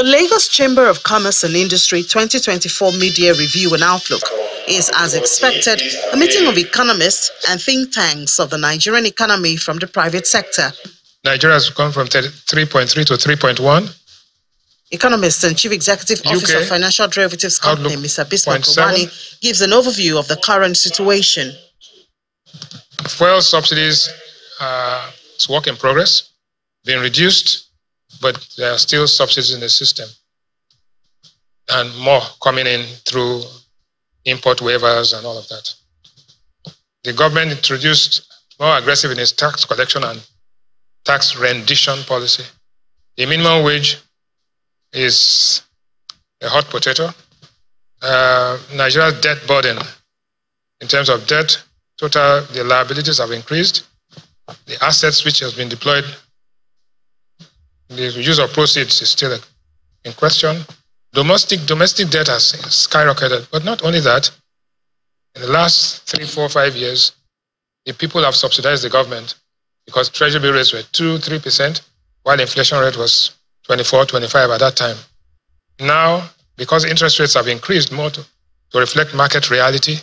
The Lagos Chamber of Commerce and Industry 2024 Mid-Year Review and Outlook is, as expected, a meeting of economists and think tanks of the Nigerian economy from the private sector. Nigeria has gone from 3.3 to 3.1. Economist and Chief Executive Officer of Financial Derivatives Company, Mr. Bismarck Owani, gives an overview of the current situation. Fuel subsidies is work in progress, being reduced, but there are still subsidies in the system, and more coming in through import waivers and all of that. The government introduced more aggressive in its tax collection and tax rendition policy. The minimum wage is a hot potato. Nigeria's debt burden, in terms of debt, total, the liabilities have increased. The assets which has been deployed, the use of proceeds is still in question. Domestic debt has skyrocketed, but not only that. In the last 3, 4, 5 years, the people have subsidized the government because treasury bill rates were 2-3%, while the inflation rate was 24-25 at that time. Now, because interest rates have increased more to reflect market reality,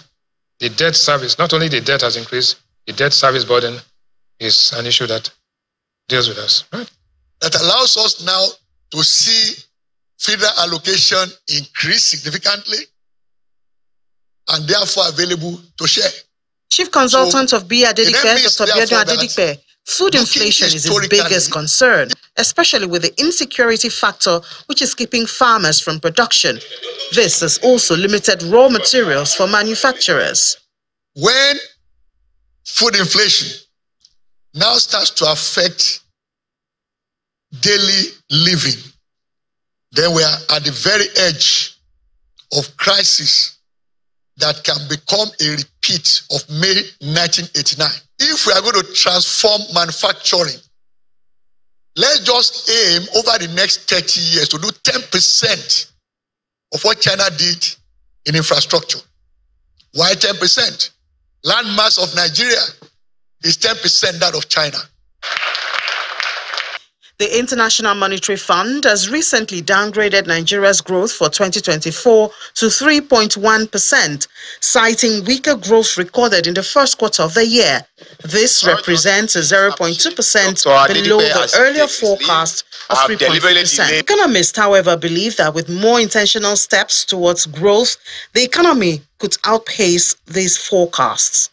the debt service, not only the debt has increased, the debt service burden is an issue that deals with us, right? That allows us now to see federal allocation increase significantly and therefore available to share. Chief Consultant of B. Adedipe, Dr. Biodun Adedipe, food inflation is his biggest concern, especially with the insecurity factor which is keeping farmers from production. This has also limited raw materials for manufacturers. When food inflation now starts to affect daily living, then we are at the very edge of crisis that can become a repeat of May 1989. If we are going to transform manufacturing, let's just aim over the next 30 years to do 10% of what China did in infrastructure. Why 10%? Land mass of Nigeria is 10% that of China. The International Monetary Fund has recently downgraded Nigeria's growth for 2024 to 3.1%, citing weaker growth recorded in the first quarter of the year. This represents a 0.2% below the earlier forecast of 3.3%. Economists, however, believe that with more intentional steps towards growth, the economy could outpace these forecasts.